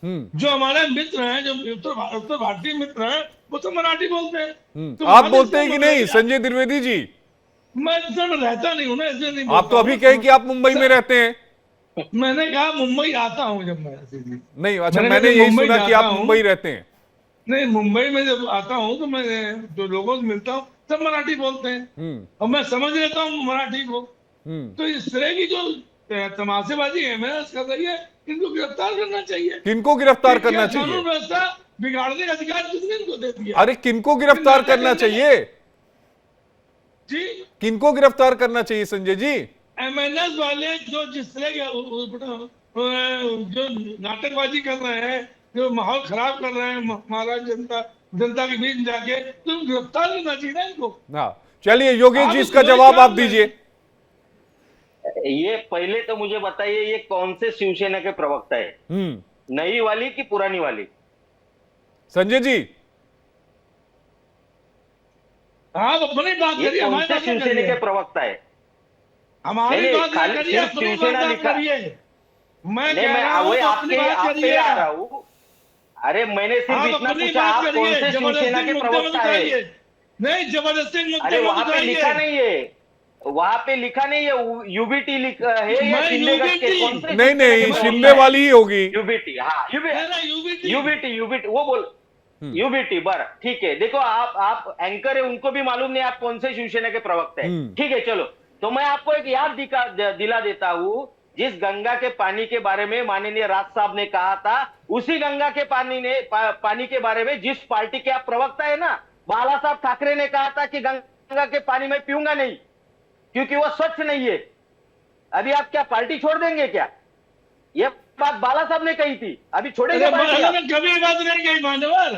जो हमारे मित्र हैं, जो उत्तर भारतीय मित्र हैं, वो तो मराठी बोलते हैं। तो आप वहां बोलते से हैं कि बोल रहे नहीं हैं। संजय द्विवेदी जी? मैं इसमें रहता नहीं हूँ ना, इसलिए नहीं आप बोलता तो हूँ अभी ना। कहे कि आप मुंबई में रहते हैं। मैंने कहा मुंबई आता हूँ जब मैं सीधी। नहीं, अच्छा, मैंने कहा मैंने जब यही मुंबई सुना कि जाता आप हूँ, मुंबई रहते हैं। नहीं मुंबई में जब आता हूँ तो मैं जो लोगों से मिलता हूँ सब मराठी बोलते हैं, हम्म। और मैं समझ लेता हूँ मराठी को। हम्म। तो इस तरह की जो तमाशेबाजी एमएनएस कर रही है, इनको गिरफ्तार करना चाहिए। किनको गिरफ्तार क्या करना कानून चाहिए? व्यवस्था बिगाड़ने का अधिकार किसने इनको दे दिया? अरे किनको फिर गिरफ्तार नाटक करना करने का चाहिए? जी। किनको गिरफ्तार करना चाहिए संजय जी? एमएनएस वाले जो जिस तरह के जो नाटकबाजी कर रहे हैं, जो माहौल खराब कर रहे हैं महाराज जनता जनता के बीच जाके, तो गिरफ्तार करना चाहिए ना इनको। हाँ, चलिए योगेश जी, आप इसका कोई जवाब आप काम दीजिए। नहीं। ये पहले तो मुझे बताइए, ये कौन से शिवसेना के प्रवक्ता है? नई वाली की पुरानी वाली? संजय जी, आप अपनी बात ये करिए, कौन हमारी से बात ना शिवसेना करिए। के प्रवक्ता है? नहीं हमारी नहीं, बात ना खाली करिए, सिर्फ अपनी शिवसेना बात लिखा। करिए। मैं नहीं, कह मैं रहा हूं वही तो अपनी आपके बात आप पे करिए। आ रहा हूं। अरे मैंने सिर्फ आप इतना अपनी पूछा, बात आप कौन करिए, से शिवसेना जबरदस्ती के मुद्दे मत प्रवक्ता है? उठाइए। नहीं, जबरदस्ती अरे मुद्दे मत वहां पे लिखा उठाइए। नहीं है, वहां पे लिखा नहीं है। यूबीटी लिखा है या मैं शिंदे गट के? यूबीटी, कौन से नहीं शिवसेना के नहीं, मैं शिंदे प्रवक्ता है? वाली ही होगी। यूबीटी, हाँ है ना यूबीटी। यूबीटी यूबीटी वो बोल। यूबीटी, बर ठीक है। देखो आप एंकर है, उनको भी मालूम नहीं आप कौन से शिवसेना के प्रवक्ता है। ठीक है, चलो। तो मैं आपको एक याद दिला देता हूं। जिस गंगा के पानी के बारे में माननीय राज साहब ने कहा था, उसी गंगा के पानी के बारे में जिस पार्टी के आप प्रवक्ता है ना, बाला साहब ठाकरे ने कहा था कि गंगा के पानी में पीऊंगा नहीं क्योंकि वो स्वच्छ नहीं है। अभी आप क्या पार्टी छोड़ देंगे क्या? ये बात बाला साहब ने कही थी, अभी छोड़ेंगे अरे पार्टी आप? कभी बात नहीं कही मान्यवर,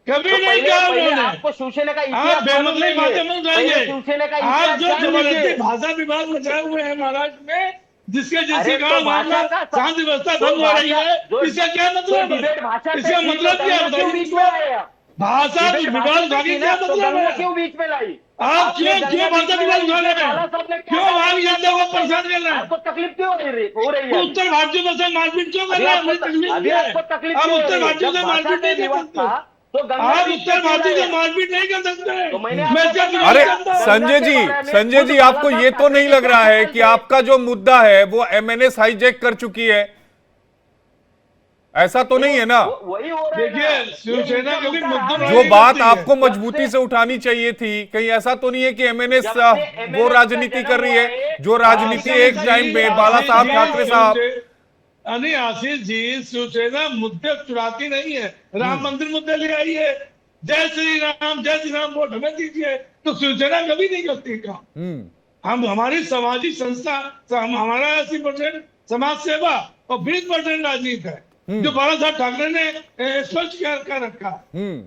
कभी तो नहीं पहले कहा पहले उन्होंने। आपको शिवसेना का आप इतिहास मालूम बेमतलब नहीं है। बातें मत पहले उठाइए। शिवसेना का आप इतिहास जो जान जबरदस्ती लीजिए। भाषा विवाद मचाए हुए हैं महाराष्ट्र में, जिसके अरे तो कारण वहां भाषा का का शांति व्यवस्था तो भंग हो रही भाषा है, जो इसका क्या तो मतलब है? डिबेट भाषा पे इसका थी तो मतलब क्या है दंगा क्यों बताइए बीच मुझको। में लाए आप? भाषा डिबेट भाषा विवाद पे उठाने थी क्या ना, तो मतलब दंगा है? क्यों बीच में लाई? आप आपने क्यों दंगा बीच भाषा में विवाद लाई, उठा इसलिए रहे बाला हैं? साहब ने क्या क्यों कहा वहां था की कि आप जनता को लोगों को परेशान कर रहे हैं? आपको तकलीफ क्यों हो रही है? तो अभी उत्तर भारतीयों से मारपीट क्यों कर अभी रहे हैं? आपको मुझे तकलीफ अभी क्या है? आपको तकलीफ आप क्यों हो उत्तर रही है? भारतीयों जब से भाषा मारपीट पे नहीं कर विवाद सकते। था तो गंगा आप बीच में उत्तर क्यों भारतीयों लाए से आप? मारपीट नहीं कर सकते। तो मैंने मैं आपको इसका कल विरोध अरे गंगा करता हूँ। संजय के जी, बारे में संजय खुद जी, बाला आपको साहब ये तो ठाकरे नहीं के लग क्या रहा है सवाल कि थे? आपका जो मुद्दा है वो एमएनएस हाईजैक कर चुकी है? ऐसा तो नहीं है ना? वही हो रहा है ना। देखिए, शिवसेना इनका कभी मुद्दा मुद्दों रहा पर जो नहीं नहीं। बात करती है। आपको जब मजबूती से से उठानी चाहिए थी, कहीं ऐसा तो नहीं है कि एमएनएस जब से वो एमएनएस का राजनीति कर जन्म रही हुआ है? है, जो राजनीति शिवसेना एक का टाइम में इतिहास बाला आशीष साहब आपको पता ठाकरे जी, है। साहब। अरे आशीष जी, शिवसेना मुद्दे चुराती नहीं है। राम मंदिर मुद्दे ले आई है, जय श्री राम वोट हमें दीजिए, तो शिवसेना कभी नहीं करती काम। हम्म। हम हमारी सामाजिक संस्था, हमारा 80% समाज सेवा और 20% राजनीति है, जो बाला साहब ठाकरे ने स्पष्ट कर रखा है। हम्म।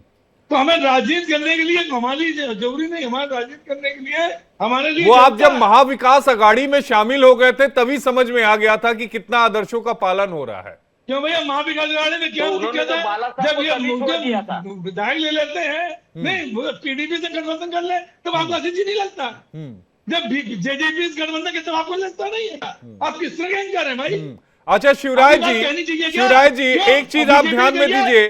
तो हमें राजनीति करने के लिए, हमारी जरूरी नहीं, हमारे राजनीति करने के लिए हमारे लिए वो आप जनता जब है। महाविकास अघाड़ी में शामिल हो गए थे तभी समझ में आ गया था कि कितना आदर्शों का पालन हो रहा है। क्यों भैया, महाविकास अघाड़ी में क्या तो उन्होंने दिक्कत तो है? बाला साहब जब को ये तभी छोड़ दिया था। विधायक ले लेते हैं, नहीं पीडीपी से गठबंधन कर ले तो आपको आशीष जी नहीं लगता? जब जेजेपी से गठबंधन के तो आपको लगता नहीं है? आप किस तरह के एंकर हैं भाई? अच्छा शिवराज आपकी बात कहनी जी, चाहिए क्या? शिवराज जी, क्यों? एक चीज और आप बीजेपी ध्यान में गई है? दीजिए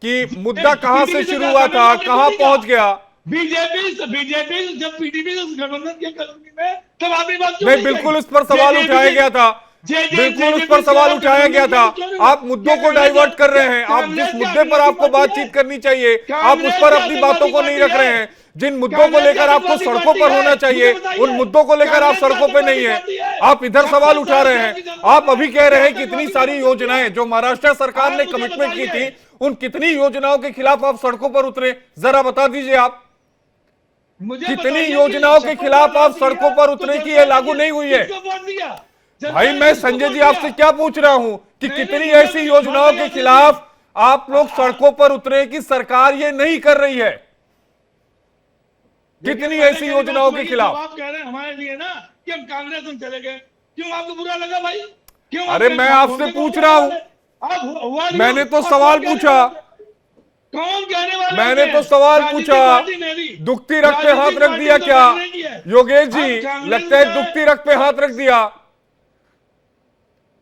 कि मुद्दा कहां से PDP शुरू क्या हुआ था, गठबंधन कहां नहीं किया? पहुंच गया। बीजेपी जब पीडीपी से गठबंधन किया कश्मीर में, तब आपकी बात क्यों नहीं, नहीं बिल्कुल कही? उस पर सवाल JJP उठाया गया था, बिल्कुल उस पर सवाल उठाया गया था। आप मुद्दों को डाइवर्ट कर रहे हैं। आप जिस मुद्दे पर आपको बातचीत करनी चाहिए आप उस पर अपनी बातों को नहीं रख रहे हैं। जिन मुद्दों को लेकर आपको सड़कों पर होना चाहिए उन मुद्दों को लेकर आप सड़कों पर नहीं है। आप इधर सवाल उठा रहे हैं। आप अभी कह रहे हैं कि इतनी सारी योजनाएं जो महाराष्ट्र सरकार ने कमिटमेंट की थी, उन कितनी योजनाओं के खिलाफ आप सड़कों पर उतरे, जरा बता दीजिए आप। कितनी योजनाओं के खिलाफ आप सड़कों पर उतरे कि ये लागू नहीं हुई है? भाई मैं संजय जी आपसे क्या पूछ रहा हूं कि कितनी ऐसी योजनाओं के खिलाफ आप लोग सड़कों पर उतरे कि सरकार ये नहीं कर रही है? कितनी ऐसी योजनाओं के खिलाफ? आप कह रहे हैं हमारे लिए ना कि हम कांग्रेस में चले गए, क्यों आपको बुरा लगा भाई? क्यों? अरे मैं आपसे पूछ रहा हूं, मैंने तो सवाल पूछा, कौन कहने वाले? मैंने तो सवाल पूछा। दुखती रख पे हाथ रख दिया क्या योगेश जी? लगता है दुखती रख पे हाथ रख दिया।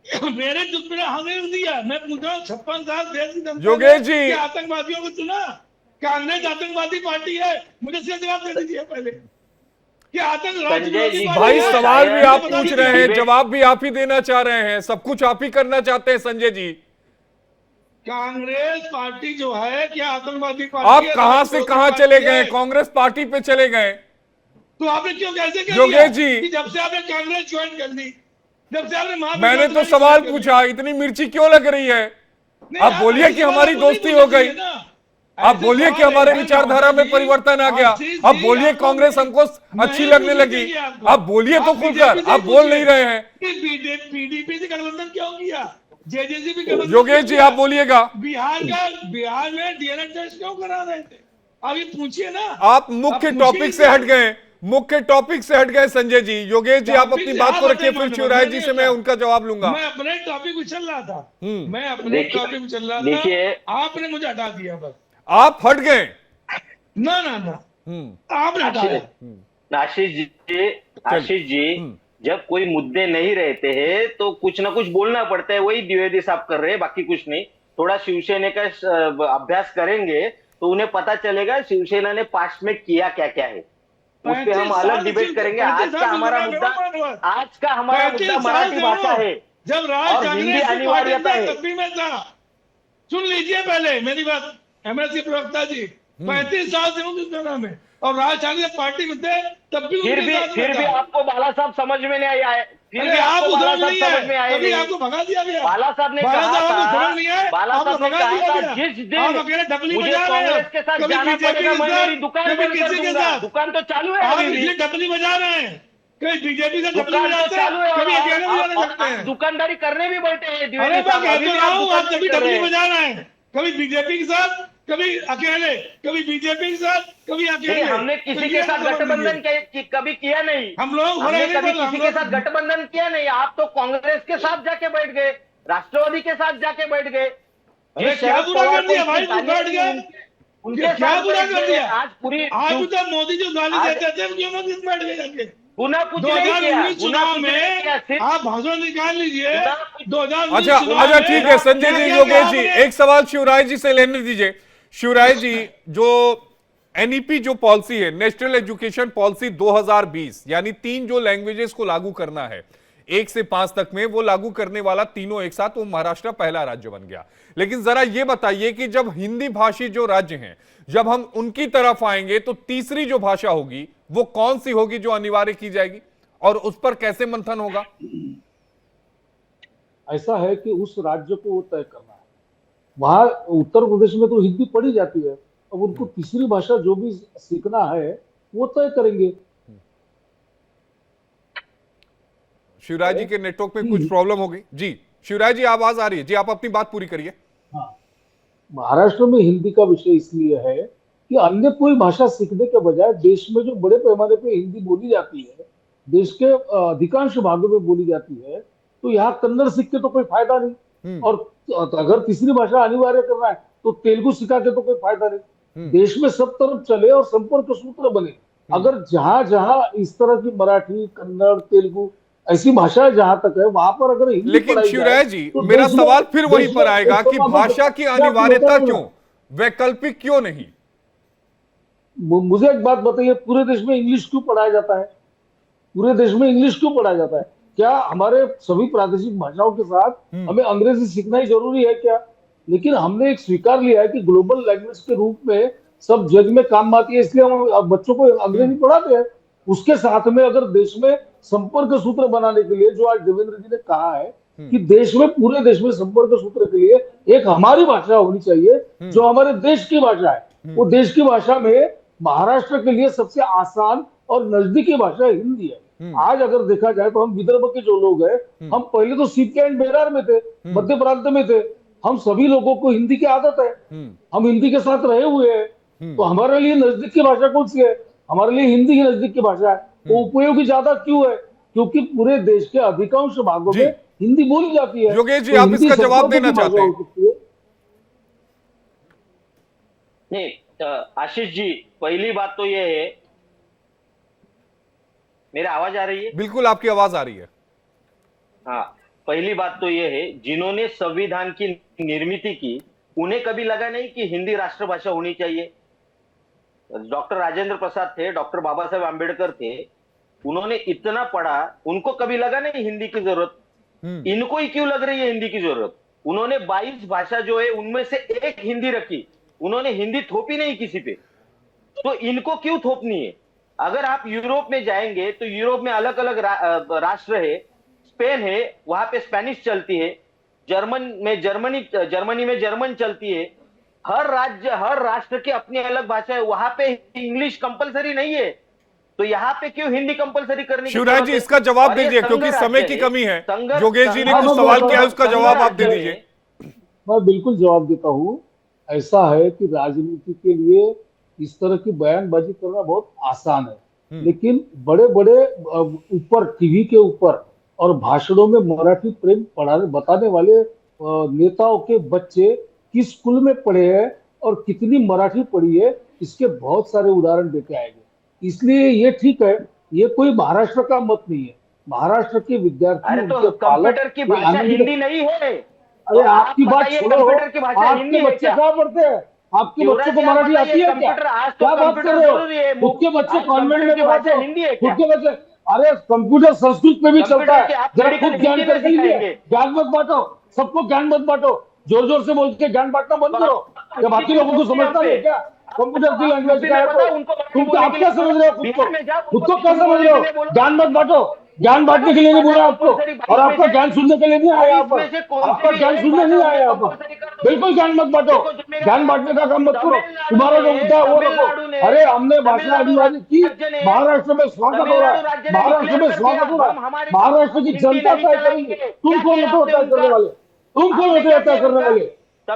मेरे चुप में हमें दिया। मैं पूछ रहा हूँ 56 साल देश की जनता योगेश जी। ने आतंकवादियों को चुना? कांग्रेस आतंकवादी पार्टी है? मुझे इसका जवाब दे दीजिए पहले कि आतंक संजय जी, भाई है, सवाल भी आप शायद पूछ रहे हैं, डिबेट- जवाब भी आप ही देना चाह रहे हैं, सब कुछ आप ही करना चाहते हैं संजय जी। कांग्रेस पार्टी जो है क्या आतंकवादी पार्टी आप है? कहां से राष्ट्रवादी कहां पार्टी चले है? गए, कांग्रेस पार्टी पे चले गए। तो आपने क्यों कैसे कह योगेश दिया जी। कि जब से आपने कांग्रेस ज्वाइन कर ली, जब से आपने मैंने तो सवाल पूछा, इतनी मिर्ची क्यों लग रही है? आप बोलिए कि हमारी दोस्ती हो गई, आप बोलिए कि हमारे विचारधारा में परिवर्तन आ गया, आप बोलिए कांग्रेस हमको अच्छी लगने लगी, आप बोलिए तो खुलकर, आप बोल नहीं रहे हैं। पीडीपी से गठबंधन क्यों किया? जेजेसी भी गठबंधन योगेश जी आप बोलिएगा। बिहार में डीएनए टेस्ट क्यों करा रहे थे? अभी पूछिए ना। आप मुख्य टॉपिक से हट गए, मुख्य टॉपिक से हट गए संजय जी। योगेश जी आप अपनी बात को रखिए, फिर शिवराज जी से मैं उनका जवाब लूंगा। मैं अपने टॉपिक में चल रहा था, मैं अपने टॉपिक में चल रहा था, आपने मुझे हटा दिया बस। आप हट गए। ना ना ना, आपने हटाया। आशीष जी, जब कोई मुद्दे नहीं रहते हैं तो कुछ ना कुछ बोलना पड़ता है, वही द्विवेदी साहब कर रहे हैं, बाकी कुछ नहीं। थोड़ा शिवसेना का अभ्यास करेंगे तो उन्हें पता चलेगा शिवसेना ने पास्ट में किया क्या क्या है, उस पर हम अलग डिबेट करेंगे। आज का हमारा मुद्दा मराठी भाषा है, जब राज और हिंदी अनिवार्यता है। तब भी मैं था। सुन लीजिए पहले मेरी बात, एमएलसी प्रवक्ता जी, 35 साल से हूँ दुनिया में, और राज ठाकरे पार्टी में थे तब भी फिर भी आपको बाला साहब समझ में नहीं आया है, फिर भी आप आपको बाला उधर साहब नहीं समझ में है, आए तभी नहीं। आपको भगा दिया गया। बाला साहब ने बाला कहा साहब आपको था, समझ नहीं है, बाला आपको साहब ने भगा कहा दिया था, गया। जिस आप दिन अकेले ढपली मुझे बजा रहे हो, कांग्रेस के साथ कभी जाना बीजेपी पड़ेगा, के मैं साथ, मेरी दुकान कभी बंद कर किसी के दूंगा। साथ। दुकान तो चालू है आप अभी भी, इसलिए ढपली बजा रहे हैं, कभी बीजेपी से ढपली दुकान तो बजाते चालू है, हैं, कभी अकेले बजाने और लगते आप हैं। दुकानदारी करने भी बैठे हैं अरे द्विवेदी मैं साहब, कह अभी तो भी रहा आप हूँ, आप दुकानदारी कभी कर रहे ढपली हैं। बजा रहे हैं, कभी बीजेपी के साथ, कभी अकेले, कभी बीजेपी के साथ, कभी अकेले। हमने किसी के साथ गठबंधन कभी किया नहीं, हम लोग हमने कभी किसी के साथ गठबंधन किया नहीं। आप तो कांग्रेस के साथ जाके बैठ गए, राष्ट्रवादी के साथ जाके बैठ गए। अरे क्या बुरा कर दिया भाई, तुम बैठ गए, उनके क्या साथ बुरा कर दिया? आज आज तो मोदी जो गाली देते थे क्यों ना बैठ गए जाके? गुना कुछ नहीं किया, 2019 गुना चुनाव कुछ में नहीं किया, सिर्फ आप भाषण निकाल लीजिए। 2019 अच्छा चुनाव अच्छा में ठीक है संजय जी, क्या योगेश जी आपने? एक सवाल शिवराज जी से लेने दीजिए। शिवराज जी, जो एनईपी जो पॉलिसी है, नेशनल एजुकेशन पॉलिसी 2020, यानी 3 जो लैंग्वेजेस को लागू करना है 1 से 5 तक में, वो लागू करने वाला तीनों एक साथ, वो महाराष्ट्र पहला राज्य बन गया। लेकिन जरा ये बताइए कि जब हिंदी भाषी जो राज्य हैं, जब हम उनकी तरफ आएंगे तो तीसरी जो भाषा होगी वो कौन सी होगी जो अनिवार्य की जाएगी, और उस पर कैसे मंथन होगा? ऐसा है कि उस राज्य को वो तय करना है। वहां उत्तर प्रदेश में तो हिंदी पढ़ी जाती है, अब उनको तीसरी भाषा जो भी सीखना है वो तय करेंगे। शिवराज जी के नेटवर्क में कुछ प्रॉब्लम हो गई जी। शिवराज जी आवाज आ रही है जी, आप अपनी बात पूरी करिए। हाँ, महाराष्ट्र में हिंदी का विषय इसलिए है कि अन्य कोई भाषा सीखने के बजाय देश में जो बड़े पैमाने पे हिंदी बोली जाती है, देश के अधिकांश भागों में बोली जाती है, तो यहाँ कन्नड़ सीख के तो कोई फायदा नहीं, और अगर तीसरी भाषा अनिवार्य करना है तो तेलुगु सिखा के तो कोई फायदा नहीं। देश में सब तरफ चले और संपर्क सूत्र बने। अगर जहां जहां इस तरह की मराठी, कन्नड़, तेलुगु ऐसी भाषा जहां तक है, वहां पर अगर हिंदी लेकिन पढ़ाई शिवराज जाए, जी, तो मेरा देश में- सवाल फिर वहीं देश पर में आएगा कि भाषा की अनिवार्यता क्यों, वैकल्पिक क्यों नहीं? मुझे एक बात बताइए, पूरे देश में इंग्लिश क्यों पढ़ाया जाता है? पूरे देश में इंग्लिश क्यों पढ़ाया जाता है? क्या हमारे सभी प्रादेशिक भाषाओं के साथ हमें अंग्रेजी सीखना ही जरूरी है क्या? लेकिन हमने एक स्वीकार लिया है कि ग्लोबल लैंग्वेज के रूप में सब जग में काम आती है, इसलिए हम बच्चों को अंग्रेजी पढ़ाते हैं। उसके साथ में अगर देश में संपर्क सूत्र बनाने के लिए, जो आज देवेंद्र जी ने कहा है कि देश में, पूरे देश में संपर्क सूत्र के लिए एक हमारी भाषा होनी चाहिए जो हमारे देश की भाषा है। वो देश की भाषा में महाराष्ट्र के लिए सबसे आसान और नजदीकी भाषा हिंदी है। आज अगर देखा जाए तो हम विदर्भ के जो लोग हैं, हम पहले तो सीपी एंड बेरार में थे, मध्य प्रांत में थे, हम सभी लोगों को हिंदी की आदत है, हम हिंदी के साथ रहे हुए हैं, तो हमारे लिए नजदीक की भाषा कौन सी है? हमारे लिए हिंदी की नजदीक की भाषा है। वो उपयोगी ज्यादा क्यों है? क्योंकि पूरे देश के अधिकांश भागों में हिंदी बोली जाती है। योगेश जी, तो आप हिंदी इसका जवाब संपर्क देना की भाषा चाहते हैं? हो सकती है। नहीं आशीष जी, पहली बात तो ये है, मेरी आवाज आ रही है? बिल्कुल आपकी आवाज आ रही है। हाँ, पहली बात तो ये है, जिन्होंने संविधान की निर्मित की, उन्हें कभी लगा नहीं कि हिंदी राष्ट्रभाषा होनी चाहिए। डॉक्टर राजेंद्र प्रसाद थे, डॉक्टर बाबा साहेब आंबेडकर थे, उन्होंने इतना पढ़ा, उनको कभी लगा नहीं हिंदी की जरूरत। इनको ही क्यों लग रही है हिंदी की जरूरत? उन्होंने 22 भाषा जो है उनमें से एक हिंदी रखी, उन्होंने हिंदी थोपी नहीं किसी पे, तो इनको क्यों थोपनी है? अगर आप यूरोप में जाएंगे तो यूरोप में अलग अलग राष्ट्र है, स्पेन है, वहां पे स्पेनिश चलती है, जर्मनी में जर्मन चलती है। हर राज्य, हर राष्ट्र की अपनी अलग भाषा है, वहां पे इंग्लिश कंपलसरी नहीं है, तो यहाँ पे क्यों हिंदी कंपलसरी करनी की शिवराज जरूरत जी है? इसका जवाब और ये दीजिए, क्योंकि संघ समय राज्य की है। कमी है। संघ- योगेश जी ने संघ- कुछ सवाल किया है, उसका संघ जवाब आप दे राज्य दीजिए। है। मैं बिल्कुल जवाब देता हूँ। ऐसा है कि राजनीति के लिए इस तरह की बयानबाजी करना बहुत आसान है, लेकिन बड़े बड़े ऊपर टीवी के ऊपर और भाषणों में मराठी प्रेम पढ़ाने बताने वाले नेताओं के बच्चे किस स्कूल में पढ़े हैं और कितनी मराठी पढ़ी है, इसके बहुत सारे उदाहरण देके आएंगे। इसलिए ये ठीक है, ये कोई महाराष्ट्र का मत नहीं है। महाराष्ट्र के विद्यार्थी, अरे तो उनके पालक कंप्यूटर की ये भाषा आनंदित- हिंदी नहीं है। अरे तो आपकी आप बात बताइए, छोड़ो, कंप्यूटर की भाषा हिंदी आपके है बच्चे क्या? कहाँ पढ़ते हैं? आपके बच्चों को युवराज जी, आप मराठी आती बताइए, है क्या? कंप्यूटर आज तो क्या बात कर कंप्यूटर रहे हो? जरूरी है। खुद के बच्चे आज कॉन्वेंट कंप्यूटर में की पढ़ाते भाषा हो? हिंदी है खुद क्या? के बच्चे, अरे कंप्यूटर संस्कृत में भी कंप्यूटर चलता के है। आप जरा मेडिकल खुद ज्ञान हिंदी में करके लीजिए, सिखाएंगे। ज्ञान मत बांटो, सबको ज्ञान मत बांटो, जोर जोर से बोल के ज्ञान बांटना बंद करो। क्या बाकी लोगों को समझता नहीं क्या कंप्यूटर की लैंग्वेज क्या है? तुम क्या, आप क्या समझ रहे हो खुद को? खुद को क्या समझ रहे हो? ज्ञान मत बांटो, ज्ञान बांटने के लिए नहीं बोला आपको, और आपका ज्ञान सुनने के लिए नहीं आया यहाँ पर, आपका ज्ञान सुनने नहीं आया यहाँ पर। बिल्कुल ज्ञान मत बांटो, ज्ञान बांटने का काम मत करो। तुम्हारा जो मुद्दा है वो रखो। अरे हमने भाषा अभिवादन की, महाराष्ट्र में स्वागत हो रहा है, महाराष्ट्र में स्वागत हो रहा है, महाराष्ट्र की जनता तय करेगी। तुम कौन होते हो तय करने वाले? तुम कौन होते हो तय करने वाले?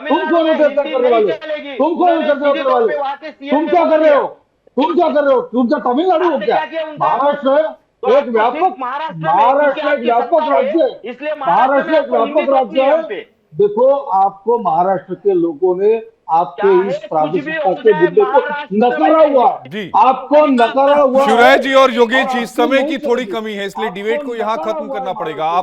तुम कौन होते हो तय करने वाले? तुम कौन होते हो तय करने वाले? तुम क्या कर रहे हो? तुम क्या कर रहे हो? तुम क्या तमिलनाडु हो क्या? महाराष्ट्र एक व्यापक, महाराष्ट्र एक व्यापक राज्य है, इसलिए महाराष्ट्र एक व्यापक राज्य है। देखो, आपको महाराष्ट्र के लोगों ने आपके इस प्रादेशिकता के मुद्दे को नकारा हुआ है। जी। आपको नकारा हुआ है। शिवराज जी और योगेश जी, आपकी समय नहीं की थोड़ी चलेगी। कमी है, इसलिए आपको डिबेट को यहाँ नकारा खत्म हुआ है करना पड़ेगा। महाराष्ट्र